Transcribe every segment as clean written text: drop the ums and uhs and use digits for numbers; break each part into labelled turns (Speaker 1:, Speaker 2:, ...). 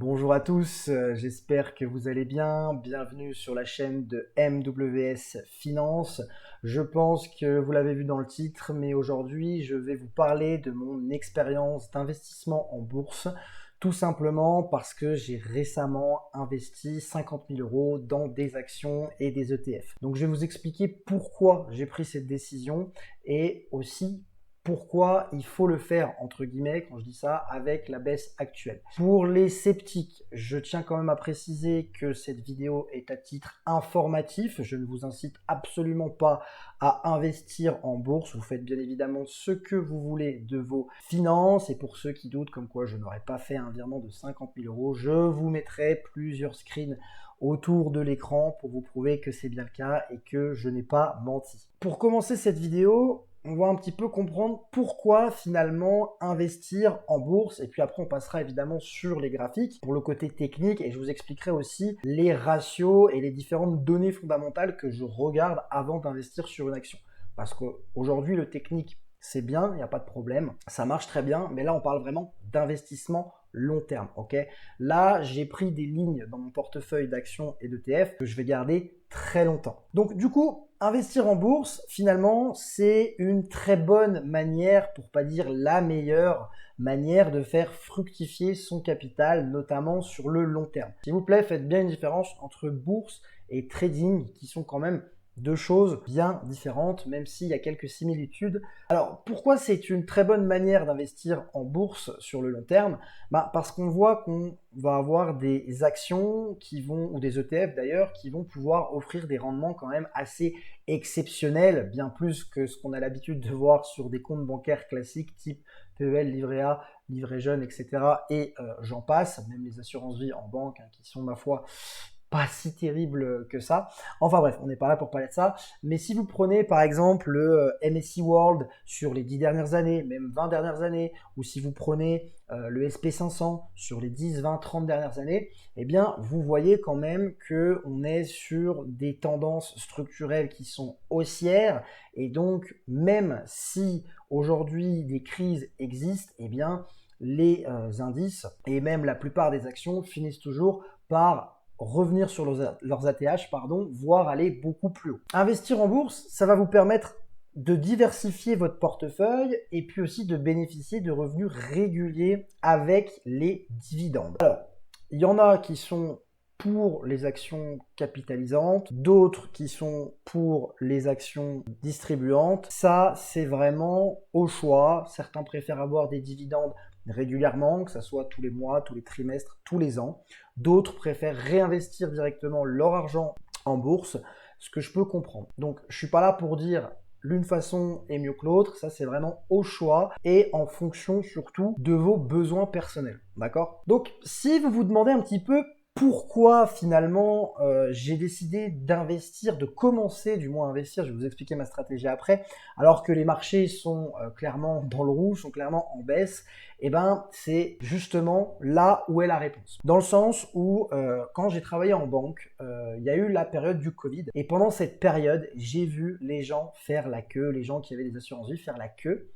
Speaker 1: Bonjour à tous, j'espère que vous allez bien. Bienvenue sur la chaîne de MWS Finance. Je pense que vous l'avez vu dans le titre, mais aujourd'hui je vais vous parler de mon expérience d'investissement en bourse, tout simplement parce que j'ai récemment investi 50 000 euros dans des actions et des ETF. Donc je vais vous expliquer pourquoi j'ai pris cette décision et aussi pourquoi il faut le faire, entre guillemets, quand je dis ça, avec la baisse actuelle. Pour les sceptiques, je tiens quand même à préciser que cette vidéo est à titre informatif. Je ne vous incite absolument pas à investir en bourse. Vous faites bien évidemment ce que vous voulez de vos finances. Et pour ceux qui doutent, comme quoi je n'aurais pas fait un virement de 50 000 euros, je vous mettrai plusieurs screens autour de l'écran pour vous prouver que c'est bien le cas et que je n'ai pas menti. Pour commencer cette vidéo, on va un petit peu comprendre pourquoi finalement investir en bourse, et puis après on passera évidemment sur les graphiques pour le côté technique, et je vous expliquerai aussi les ratios et les différentes données fondamentales que je regarde avant d'investir sur une action. Parce qu'aujourd'hui le technique c'est bien, il n'y a pas de problème, ça marche très bien, mais là on parle vraiment d'investissement long terme, ok? Là, j'ai pris des lignes dans mon portefeuille d'actions et d'ETF que je vais garder très longtemps. Donc du coup, investir en bourse, finalement, c'est une très bonne manière, pour pas dire la meilleure manière de faire fructifier son capital, notamment sur le long terme. S'il vous plaît, faites bien une différence entre bourse et trading, qui sont quand même deux choses bien différentes, même s'il y a quelques similitudes. Alors, pourquoi c'est une très bonne manière d'investir en bourse sur le long terme? Parce qu'on voit qu'on va avoir des actions qui vont, ou des ETF d'ailleurs, qui vont pouvoir offrir des rendements quand même assez exceptionnels, bien plus que ce qu'on a l'habitude de voir sur des comptes bancaires classiques type PEL, livret A, livret jeune, etc. Et j'en passe, même les assurances vie en banque, hein, qui sont, ma foi, pas si terrible que ça. Enfin bref, on n'est pas là pour parler de ça. Mais si vous prenez par exemple le MSCI World sur les 10 dernières années, même 20 dernières années, ou si vous prenez le SP500 sur les 10, 20, 30 dernières années, eh bien vous voyez quand même qu'on est sur des tendances structurelles qui sont haussières. Et donc même si aujourd'hui des crises existent, eh bien les indices et même la plupart des actions finissent toujours par revenir sur leurs ATH, voire aller beaucoup plus haut. Investir en bourse, ça va vous permettre de diversifier votre portefeuille et puis aussi de bénéficier de revenus réguliers avec les dividendes. Alors, il y en a qui sont pour les actions capitalisantes, d'autres qui sont pour les actions distribuantes. Ça, c'est vraiment au choix. Certains préfèrent avoir des dividendes régulièrement, que ce soit tous les mois, tous les trimestres, tous les ans. D'autres préfèrent réinvestir directement leur argent en bourse, ce que je peux comprendre. Donc, je suis pas là pour dire l'une façon est mieux que l'autre, ça c'est vraiment au choix et en fonction surtout de vos besoins personnels, d'accord? Donc, si vous vous demandez un petit peu pourquoi finalement j'ai décidé d'investir, de commencer du moins à investir, je vais vous expliquer ma stratégie après, alors que les marchés sont clairement dans le rouge, sont clairement en baisse, et ben c'est justement là où est la réponse. Dans le sens où quand j'ai travaillé en banque, il y a eu la période du Covid, et pendant cette période, j'ai vu les gens faire la queue, les gens qui avaient des assurances vie faire la queue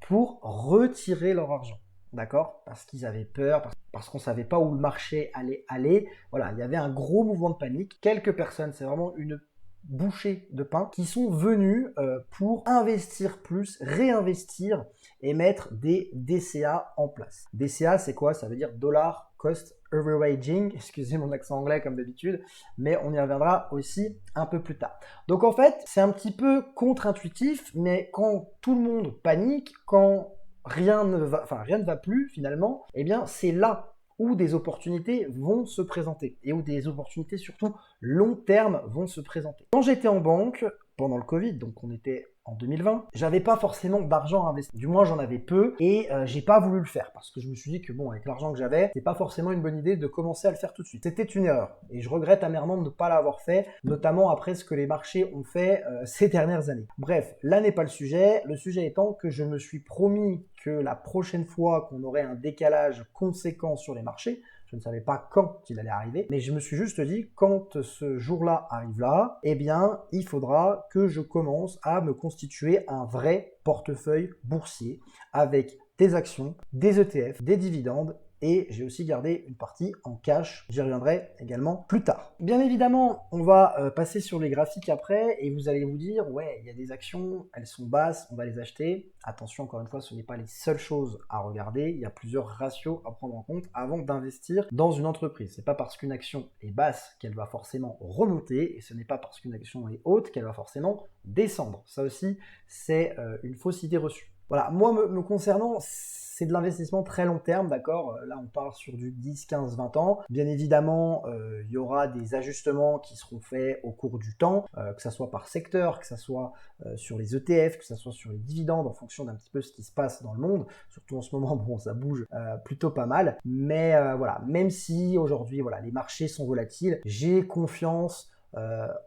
Speaker 1: pour retirer leur argent. D'accord? Parce qu'ils avaient peur, parce qu'on ne savait pas où le marché allait aller. Voilà, il y avait un gros mouvement de panique. Quelques personnes, c'est vraiment une bouchée de pain, qui sont venus pour investir plus, réinvestir et mettre des DCA en place. DCA, c'est quoi? Ça veut dire Dollar Cost Averaging. Excusez mon accent anglais comme d'habitude, mais on y reviendra aussi un peu plus tard. Donc en fait, c'est un petit peu contre-intuitif, mais quand tout le monde panique, quand rien ne va plus finalement, eh bien c'est là où des opportunités vont se présenter et où des opportunités surtout long terme vont se présenter. Quand j'étais en banque, pendant le Covid, donc on était en 2020, j'avais pas forcément d'argent à investir. Du moins, j'en avais peu et j'ai pas voulu le faire parce que je me suis dit que bon, avec l'argent que j'avais, c'est pas forcément une bonne idée de commencer à le faire tout de suite. C'était une erreur et je regrette amèrement de ne pas l'avoir fait, notamment après ce que les marchés ont fait ces dernières années. Bref, là n'est pas le sujet étant que je me suis promis que la prochaine fois qu'on aurait un décalage conséquent sur les marchés, je ne savais pas quand il allait arriver, mais je me suis juste dit, quand ce jour-là arrive là, eh bien, il faudra que je commence à me constituer un vrai portefeuille boursier avec des actions, des ETF, des dividendes et j'ai aussi gardé une partie en cash. J'y reviendrai également plus tard. Bien évidemment, on va passer sur les graphiques après et vous allez vous dire, ouais, il y a des actions, elles sont basses, on va les acheter. Attention, encore une fois, ce n'est pas les seules choses à regarder. Il y a plusieurs ratios à prendre en compte avant d'investir dans une entreprise. C'est pas parce qu'une action est basse qu'elle va forcément remonter et ce n'est pas parce qu'une action est haute qu'elle va forcément descendre. Ça aussi, c'est une fausse idée reçue. Voilà, moi, me concernant, c'est de l'investissement très long terme, d'accord? Là, on parle sur du 10, 15, 20 ans. Bien évidemment, il y aura des ajustements qui seront faits au cours du temps, que ce soit par secteur, que ce soit sur les ETF, que ce soit sur les dividendes, en fonction d'un petit peu ce qui se passe dans le monde. Surtout en ce moment, bon, ça bouge plutôt pas mal. Mais voilà, même si aujourd'hui, voilà, les marchés sont volatiles, j'ai confiance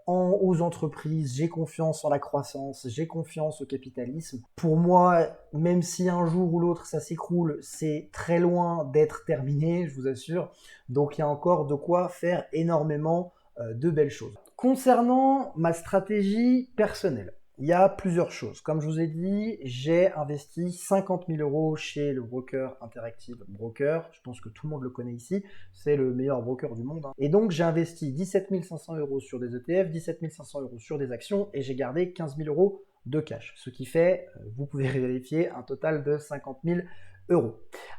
Speaker 1: aux entreprises, j'ai confiance en la croissance, j'ai confiance au capitalisme. Pour moi, même si un jour ou l'autre ça s'écroule, c'est très loin d'être terminé, je vous assure. Donc il y a encore de quoi faire énormément de belles choses. Concernant ma stratégie personnelle, il y a plusieurs choses. Comme je vous ai dit, j'ai investi 50 000 € chez le broker Interactive Broker. Je pense que tout le monde le connaît ici. C'est le meilleur broker du monde. Et donc, j'ai investi 17 500 € sur des ETF, 17 500 € sur des actions et j'ai gardé 15 000 € de cash. Ce qui fait, vous pouvez vérifier, un total de 50 000 €.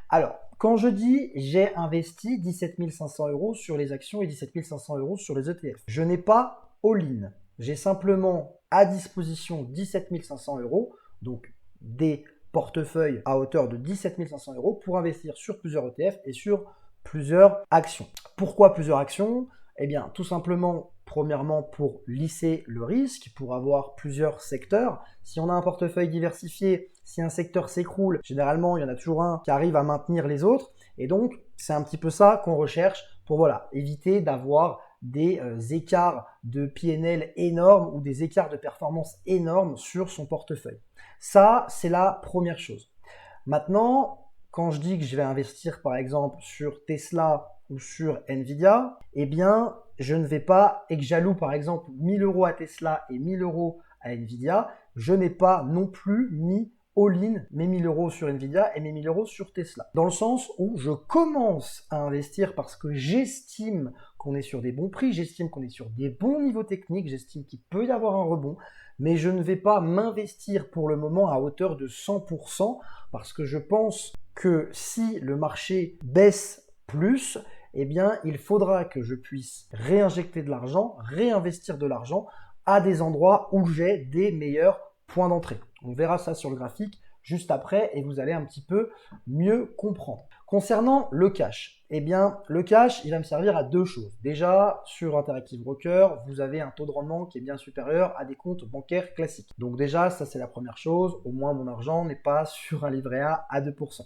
Speaker 1: Alors, quand je dis j'ai investi 17 500 € sur les actions et 17 500 € sur les ETF, je n'ai pas all-in. J'ai simplement à disposition 17 500 €, donc des portefeuilles à hauteur de 17 500 € pour investir sur plusieurs ETF et sur plusieurs actions. Pourquoi plusieurs actions? Eh bien, tout simplement, premièrement, pour lisser le risque, pour avoir plusieurs secteurs. Si on a un portefeuille diversifié, si un secteur s'écroule, généralement, il y en a toujours un qui arrive à maintenir les autres. Et donc, c'est un petit peu ça qu'on recherche pour voilà, éviter d'avoir des écarts de PNL énormes ou des écarts de performance énormes sur son portefeuille. Ça, c'est la première chose. Maintenant, quand je dis que je vais investir par exemple sur Tesla ou sur Nvidia, eh bien, je ne vais pas, et que j'alloue par exemple 1000 € à Tesla et 1000 € à Nvidia, je n'ai pas non plus mis all-in mes 1000 € sur Nvidia et mes 1000 € sur Tesla. Dans le sens où je commence à investir parce que j'estime qu'on est sur des bons prix, j'estime qu'on est sur des bons niveaux techniques, j'estime qu'il peut y avoir un rebond, mais je ne vais pas m'investir pour le moment à hauteur de 100% parce que je pense que si le marché baisse plus, eh bien, il faudra que je puisse réinjecter de l'argent, réinvestir de l'argent à des endroits où j'ai des meilleurs points d'entrée. On verra ça sur le graphique juste après et vous allez un petit peu mieux comprendre. Concernant le cash, eh bien, le cash, il va me servir à deux choses. Déjà, sur Interactive Broker, vous avez un taux de rendement qui est bien supérieur à des comptes bancaires classiques. Donc déjà, ça c'est la première chose. Au moins, mon argent n'est pas sur un livret A à 2%.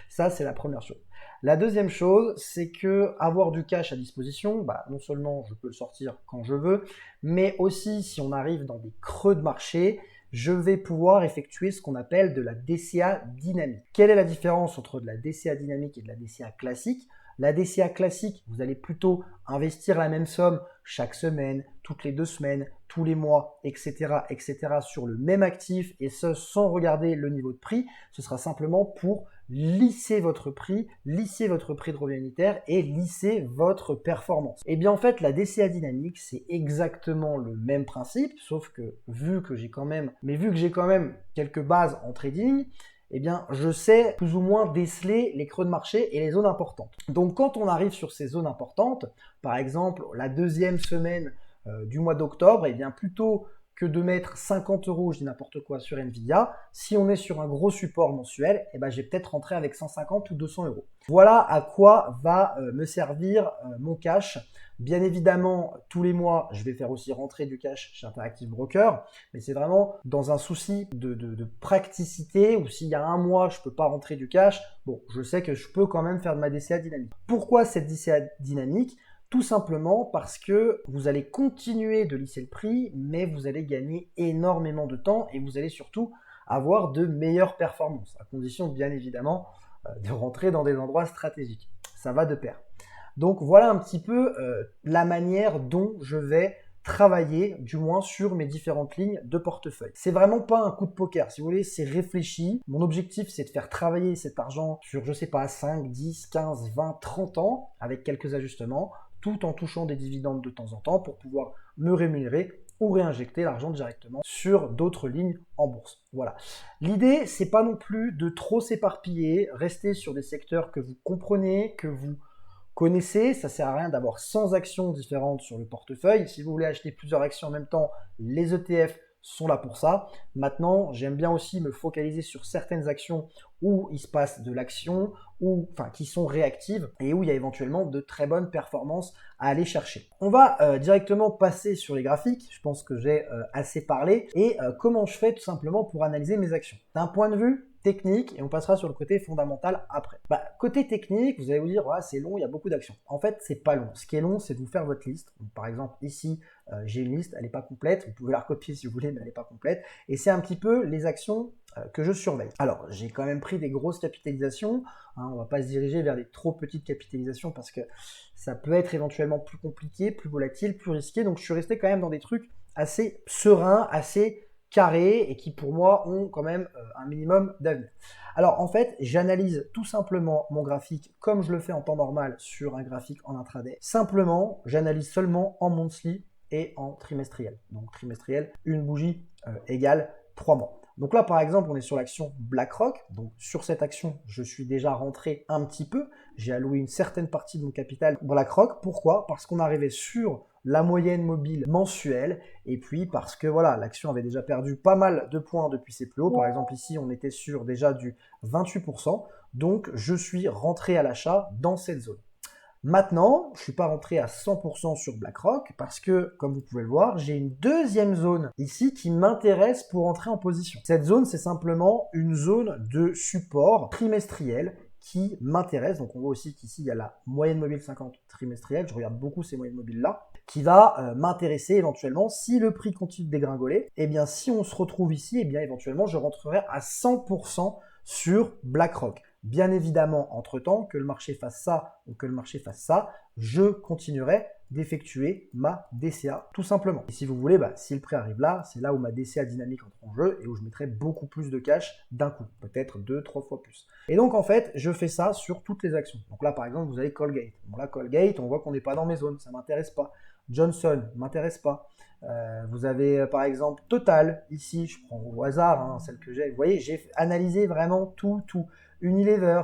Speaker 1: Ça, c'est la première chose. La deuxième chose, c'est que avoir du cash à disposition, non seulement je peux le sortir quand je veux, mais aussi si on arrive dans des creux de marché, je vais pouvoir effectuer ce qu'on appelle de la DCA dynamique. Quelle est la différence entre de la DCA dynamique et de la DCA classique? La DCA classique, vous allez plutôt investir la même somme chaque semaine, toutes les 2 semaines, tous les mois, etc., etc. sur le même actif et ce sans regarder le niveau de prix. Ce sera simplement pour lisser votre prix de revenu unitaire et lisser votre performance. Et bien en fait, la DCA dynamique, c'est exactement le même principe, sauf que vu que j'ai quand même quelques bases en trading, eh bien, je sais plus ou moins déceler les creux de marché et les zones importantes. Donc, quand on arrive sur ces zones importantes, par exemple, la deuxième semaine du mois d'octobre, eh bien, plutôt que de mettre 50 €, je dis n'importe quoi, sur Nvidia, si on est sur un gros support mensuel, eh ben, je vais peut-être rentrer avec 150 ou 200 €. Voilà à quoi va me servir mon cash. Bien évidemment, tous les mois, je vais faire aussi rentrer du cash chez Interactive Broker, mais c'est vraiment dans un souci de praticité, où s'il y a un mois, je ne peux pas rentrer du cash, bon, je sais que je peux quand même faire de ma DCA dynamique. Pourquoi cette DCA dynamique ? Tout simplement parce que vous allez continuer de lisser le prix, mais vous allez gagner énormément de temps et vous allez surtout avoir de meilleures performances, à condition bien évidemment de rentrer dans des endroits stratégiques. Ça va de pair. Donc voilà un petit peu la manière dont je vais travailler du moins sur mes différentes lignes de portefeuille. C'est vraiment pas un coup de poker, si vous voulez, c'est réfléchi. Mon objectif, c'est de faire travailler cet argent sur, je sais pas, 5, 10, 15, 20, 30 ans, avec quelques ajustements, tout en touchant des dividendes de temps en temps pour pouvoir me rémunérer ou réinjecter l'argent directement sur d'autres lignes en bourse. Voilà. L'idée, c'est pas non plus de trop s'éparpiller, rester sur des secteurs que vous comprenez, que vous connaissez. Ça sert à rien d'avoir 100 actions différentes sur le portefeuille. Si vous voulez acheter plusieurs actions en même temps, les ETF sont là pour ça. Maintenant, j'aime bien aussi me focaliser sur certaines actions où il se passe de l'action, qui sont réactives et où il y a éventuellement de très bonnes performances à aller chercher. On va directement passer sur les graphiques. Je pense que j'ai assez parlé. Et comment je fais tout simplement pour analyser mes actions. D'un point de vue technique, et on passera sur le côté fondamental après. Côté technique, vous allez vous dire, c'est long, il y a beaucoup d'actions. En fait, c'est pas long. Ce qui est long, c'est de vous faire votre liste. Donc, par exemple, ici, j'ai une liste, elle n'est pas complète. Vous pouvez la recopier si vous voulez, mais elle n'est pas complète. Et c'est un petit peu les actions que je surveille. Alors, j'ai quand même pris des grosses capitalisations. On ne va pas se diriger vers des trop petites capitalisations parce que ça peut être éventuellement plus compliqué, plus volatile, plus risqué. Donc, je suis resté quand même dans des trucs assez sereins, assez carrés et qui pour moi ont quand même un minimum d'avenir. Alors en fait, j'analyse tout simplement mon graphique comme je le fais en temps normal sur un graphique en intraday. Simplement, j'analyse seulement en monthly et en trimestriel. Donc trimestriel, une bougie égale 3 mois. Donc là, par exemple, on est sur l'action BlackRock. Donc sur cette action, je suis déjà rentré un petit peu. J'ai alloué une certaine partie de mon capital BlackRock. Pourquoi? Parce qu'on arrivait sur la moyenne mobile mensuelle et puis parce que voilà, l'action avait déjà perdu pas mal de points depuis ses plus hauts. Par exemple, ici, on était sur déjà du 28%. Donc, je suis rentré à l'achat dans cette zone. Maintenant, je ne suis pas rentré à 100% sur BlackRock parce que, comme vous pouvez le voir, j'ai une deuxième zone ici qui m'intéresse pour entrer en position. Cette zone, c'est simplement une zone de support trimestriel qui m'intéresse. Donc, on voit aussi qu'ici, il y a la moyenne mobile 50 trimestrielle. Je regarde beaucoup ces moyennes mobiles-là qui va m'intéresser éventuellement si le prix continue de dégringoler. Et bien, si on se retrouve ici, et bien éventuellement, je rentrerai à 100% sur BlackRock. Bien évidemment, entre-temps, que le marché fasse ça ou que le marché fasse ça, je continuerai d'effectuer ma DCA tout simplement. Et si vous voulez, si le prix arrive là, c'est là où ma DCA dynamique entre en jeu et où je mettrai beaucoup plus de cash d'un coup, peut-être 2-3 fois plus. Et donc en fait, je fais ça sur toutes les actions. Donc là par exemple, vous avez Colgate. Bon là, Colgate, on voit qu'on n'est pas dans mes zones, ça ne m'intéresse pas. Johnson, ne m'intéresse pas. Vous avez par exemple Total, ici, je prends au hasard celle que j'ai. Vous voyez, j'ai analysé vraiment tout. Unilever,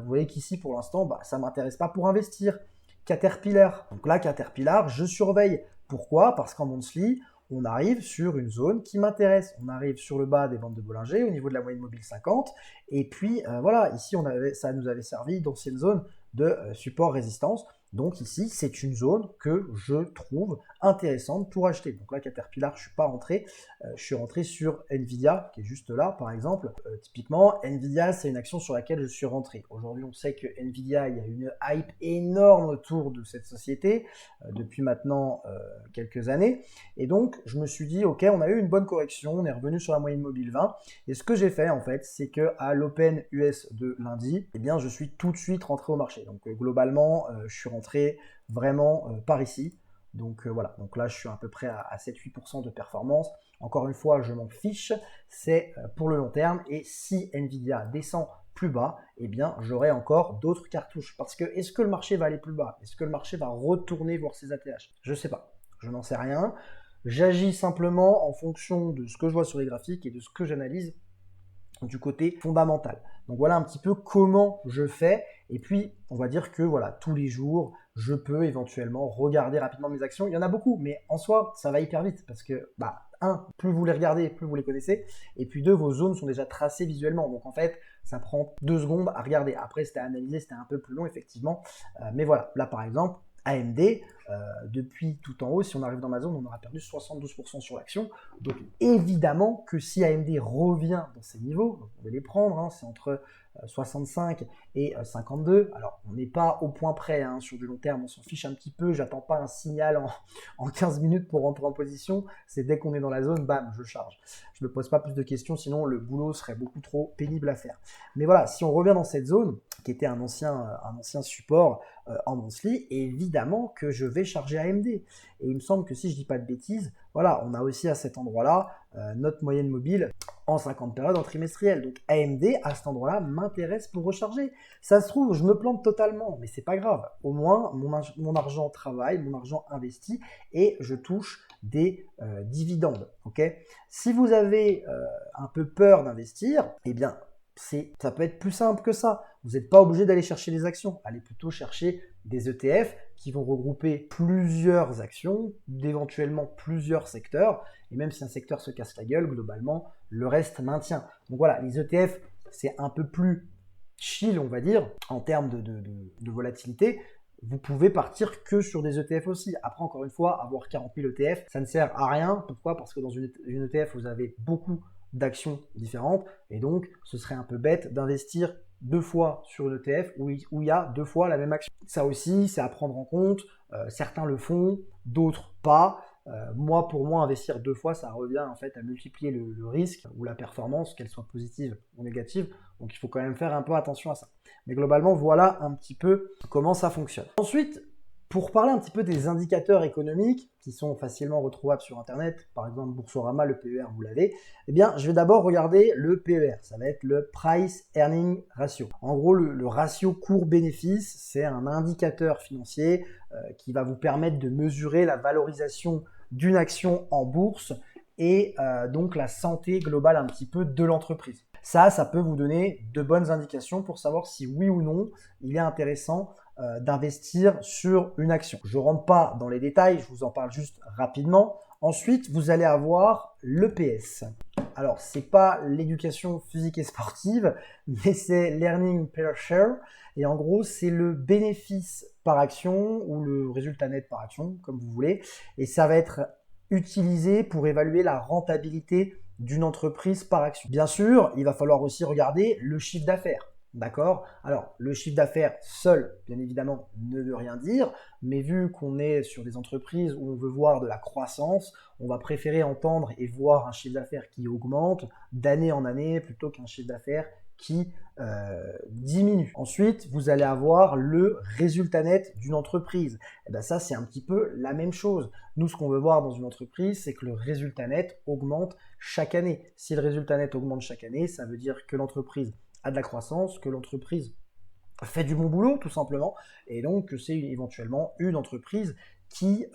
Speaker 1: vous voyez qu'ici pour l'instant, ça ne m'intéresse pas pour investir. Caterpillar, donc là Caterpillar, je surveille. Pourquoi? Parce qu'en monthly, on arrive sur une zone qui m'intéresse. On arrive sur le bas des bandes de Bollinger, au niveau de la moyenne mobile 50. Et puis voilà, ici ça nous avait servi d'ancienne zone de support-résistance. Donc ici, c'est une zone que je trouve intéressante pour acheter. Donc là, Caterpillar, je ne suis pas rentré. Je suis rentré sur Nvidia, qui est juste là, par exemple. Typiquement, Nvidia, c'est une action sur laquelle je suis rentré. Aujourd'hui, on sait que Nvidia, il y a une hype énorme autour de cette société depuis maintenant quelques années. Et donc, je me suis dit, OK, on a eu une bonne correction. On est revenu sur la moyenne mobile 20. Et ce que j'ai fait, en fait, c'est qu'à l'Open US de lundi, eh bien, je suis tout de suite rentré au marché. Donc, globalement, je suis rentré vraiment par ici. Donc voilà, donc là je suis à peu près à 7-8% de performance. Encore une fois, je m'en fiche, c'est pour le long terme. Et si Nvidia descend plus bas, eh bien j'aurai encore d'autres cartouches. Parce que est-ce que le marché va aller plus bas? Est-ce que le marché va retourner voir ses ATH? Je ne sais pas, je n'en sais rien. J'agis simplement en fonction de ce que je vois sur les graphiques et de ce que j'analyse du côté fondamental. Donc voilà un petit peu comment je fais. Et puis, on va dire que voilà, tous les jours, je peux éventuellement regarder rapidement mes actions. Il y en a beaucoup, mais en soi, ça va hyper vite parce que, plus vous les regardez, plus vous les connaissez. Et puis 2, vos zones sont déjà tracées visuellement. Donc en fait, ça prend 2 secondes à regarder. Après, c'était à analyser, c'était un peu plus long, effectivement. Mais voilà, là par exemple, AMD, depuis tout en haut, si on arrive dans ma zone, on aura perdu 72% sur l'action. Donc évidemment que si AMD revient dans ces niveaux, vous pouvez les prendre, c'est entre 65 et 52. Alors on n'est pas au point près sur du long terme, on s'en fiche un petit peu, j'attends pas un signal en 15 minutes pour rentrer en position, c'est dès qu'on est dans la zone, bam, je charge. Je ne me pose pas plus de questions, sinon le boulot serait beaucoup trop pénible à faire. Mais voilà, si on revient dans cette zone, qui était un ancien support en monthly, et évidemment que je vais charger AMD. Et il me semble que si je dis pas de bêtises, voilà, on a aussi à cet endroit-là notre moyenne mobile en 50 périodes en trimestriel. Donc AMD, à cet endroit-là, m'intéresse pour recharger. Ça se trouve, je me plante totalement, mais c'est pas grave. Au moins, mon argent travaille, mon argent investit, et je touche des dividendes. Okay, si vous avez un peu peur d'investir, eh bien, ça peut être plus simple que ça. Vous n'êtes pas obligé d'aller chercher des actions. Allez plutôt chercher des ETF qui vont regrouper plusieurs actions, éventuellement plusieurs secteurs. Et même si un secteur se casse la gueule, globalement, le reste maintient. Donc voilà, les ETF, c'est un peu plus chill, on va dire, en termes de volatilité. Vous pouvez partir que sur des ETF aussi. Après, encore une fois, avoir 40 000 ETF, ça ne sert à rien. Pourquoi? Parce que dans une ETF, vous avez beaucoup d'actions différentes, et donc ce serait un peu bête d'investir 2 fois sur une ETF où il y a 2 fois la même action. Ça aussi, c'est à prendre en compte. Certains le font, d'autres pas. Pour moi, investir 2 fois, ça revient en fait à multiplier le risque ou la performance, qu'elle soit positive ou négative. Donc il faut quand même faire un peu attention à ça. Mais globalement, voilà un petit peu comment ça fonctionne. Ensuite, pour parler un petit peu des indicateurs économiques qui sont facilement retrouvables sur Internet, par exemple Boursorama, le PER, vous l'avez, eh bien, je vais d'abord regarder le PER. Ça va être le Price Earning Ratio. En gros, le ratio cours-bénéfice, c'est un indicateur financier qui va vous permettre de mesurer la valorisation d'une action en bourse et donc la santé globale un petit peu de l'entreprise. Ça peut vous donner de bonnes indications pour savoir si oui ou non il est intéressant d'investir sur une action. Je ne rentre pas dans les détails, je vous en parle juste rapidement. Ensuite, vous allez avoir l'EPS. Alors, ce n'est pas l'éducation physique et sportive, mais c'est l'Earning Per Share. Et en gros, c'est le bénéfice par action ou le résultat net par action, comme vous voulez. Et ça va être utilisé pour évaluer la rentabilité d'une entreprise par action. Bien sûr, il va falloir aussi regarder le chiffre d'affaires. D'accord? Alors, le chiffre d'affaires seul, bien évidemment, ne veut rien dire, mais vu qu'on est sur des entreprises où on veut voir de la croissance, on va préférer entendre et voir un chiffre d'affaires qui augmente d'année en année plutôt qu'un chiffre d'affaires qui diminue. Ensuite, vous allez avoir le résultat net d'une entreprise. Et bien ça, c'est un petit peu la même chose. Nous, ce qu'on veut voir dans une entreprise, c'est que le résultat net augmente chaque année. Si le résultat net augmente chaque année, ça veut dire que l'entreprise a de la croissance, que l'entreprise fait du bon boulot, tout simplement, et donc que c'est éventuellement une entreprise qui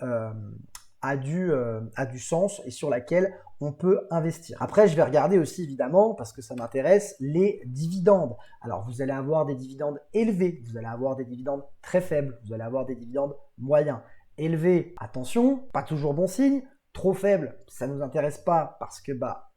Speaker 1: a du sens et sur laquelle on peut investir. Après, je vais regarder aussi, évidemment, parce que ça m'intéresse, les dividendes. Alors, vous allez avoir des dividendes élevés, vous allez avoir des dividendes très faibles, vous allez avoir des dividendes moyens. Élevés, attention, pas toujours bon signe. Trop faible, ça ne nous intéresse pas parce que pas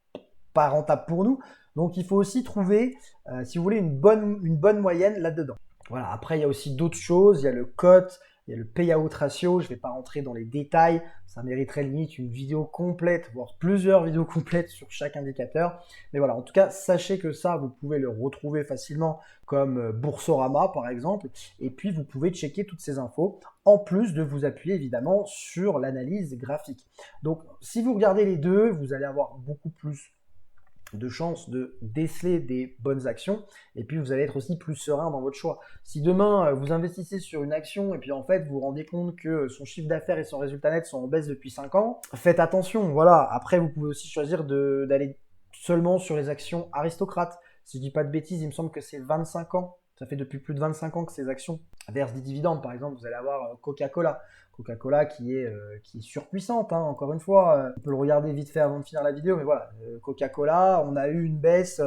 Speaker 1: rentable pour nous. Donc, il faut aussi trouver, si vous voulez, une bonne moyenne là-dedans. Voilà. Après, il y a aussi d'autres choses. Il y a le cote, il y a le payout ratio. Je ne vais pas rentrer dans les détails. Ça mériterait limite une vidéo complète, voire plusieurs vidéos complètes sur chaque indicateur. Mais voilà, en tout cas, sachez que ça, vous pouvez le retrouver facilement comme Boursorama, par exemple. Et puis, vous pouvez checker toutes ces infos, en plus de vous appuyer évidemment sur l'analyse graphique. Donc, si vous regardez les deux, vous allez avoir beaucoup plus de chances de déceler des bonnes actions, et puis vous allez être aussi plus serein dans votre choix. Si demain vous investissez sur une action et puis en fait vous vous rendez compte que son chiffre d'affaires et son résultat net sont en baisse depuis 5 ans, faites attention, voilà. Après vous pouvez aussi choisir d'aller seulement sur les actions aristocrates. Si je dis pas de bêtises, il me semble que c'est 25 ans. Ça fait depuis plus de 25 ans que ces actions versent des dividendes. Par exemple, vous allez avoir Coca-Cola. Coca-Cola qui est surpuissante, hein, encore une fois. On peut le regarder vite fait avant de finir la vidéo, mais voilà. Coca-Cola, on a eu une baisse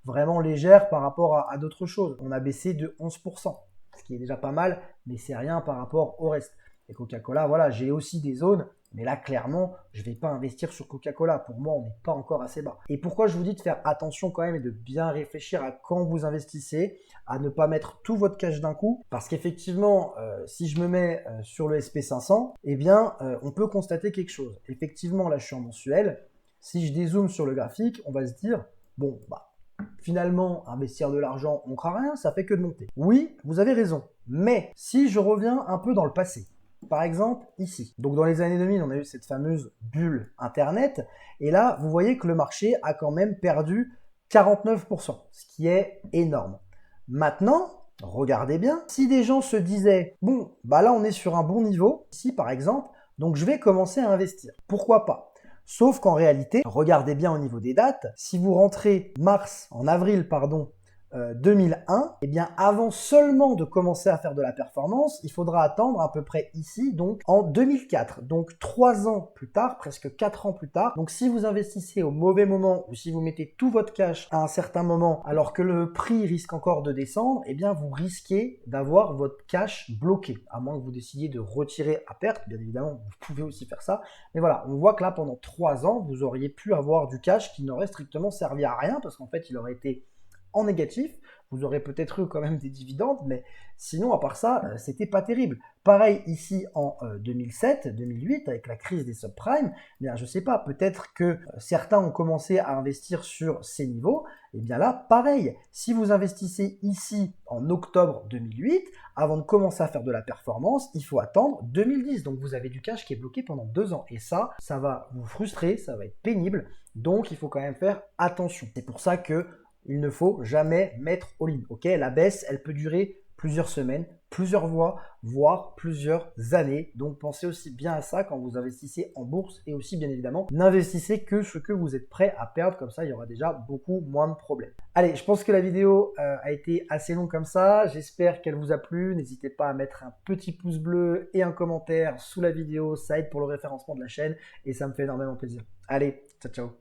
Speaker 1: vraiment légère par rapport à d'autres choses. On a baissé de 11%, ce qui est déjà pas mal, mais c'est rien par rapport au reste. Et Coca-Cola, voilà, j'ai aussi des zones, mais là, clairement, je ne vais pas investir sur Coca-Cola. Pour moi, on n'est pas encore assez bas. Et pourquoi je vous dis de faire attention quand même et de bien réfléchir à quand vous investissez, à ne pas mettre tout votre cash d'un coup. Parce qu'effectivement, si je me mets sur le SP500, eh bien, on peut constater quelque chose. Effectivement, là, je suis en mensuel. Si je dézoome sur le graphique, on va se dire, bon, finalement, investir de l'argent, on ne craint rien, ça fait que de monter. Oui, vous avez raison. Mais si je reviens un peu dans le passé, par exemple, ici. Donc, dans les années 2000, on a eu cette fameuse bulle Internet. Et là, vous voyez que le marché a quand même perdu 49%, ce qui est énorme. Maintenant, regardez bien, si des gens se disaient, bon, bah là on est sur un bon niveau, ici par exemple, donc je vais commencer à investir. Pourquoi pas? Sauf qu'en réalité, regardez bien au niveau des dates, si vous rentrez en avril, pardon, 2001, eh bien avant seulement de commencer à faire de la performance, il faudra attendre à peu près ici, donc en 2004. Donc 3 ans plus tard, presque 4 ans plus tard. Donc si vous investissez au mauvais moment ou si vous mettez tout votre cash à un certain moment alors que le prix risque encore de descendre, eh bien vous risquez d'avoir votre cash bloqué. À moins que vous décidiez de retirer à perte, bien évidemment, vous pouvez aussi faire ça. Mais voilà, on voit que là pendant 3 ans, vous auriez pu avoir du cash qui n'aurait strictement servi à rien parce qu'en fait il aurait été en négatif. Vous aurez peut-être eu quand même des dividendes, mais sinon, à part ça, c'était pas terrible. Pareil ici en 2007, 2008, avec la crise des subprimes, eh bien, je sais pas, peut-être que certains ont commencé à investir sur ces niveaux. Et bien là, pareil, si vous investissez ici en octobre 2008, avant de commencer à faire de la performance, il faut attendre 2010. Donc vous avez du cash qui est bloqué pendant 2 ans. Et ça va vous frustrer, ça va être pénible. Donc il faut quand même faire attention. C'est pour ça que il ne faut jamais mettre all-in. Ok, la baisse, elle peut durer plusieurs semaines, plusieurs mois, voire plusieurs années. Donc pensez aussi bien à ça quand vous investissez en bourse et aussi bien évidemment, n'investissez que ce que vous êtes prêt à perdre. Comme ça, il y aura déjà beaucoup moins de problèmes. Allez, je pense que la vidéo a été assez longue comme ça. J'espère qu'elle vous a plu. N'hésitez pas à mettre un petit pouce bleu et un commentaire sous la vidéo. Ça aide pour le référencement de la chaîne et ça me fait énormément plaisir. Allez, ciao ciao.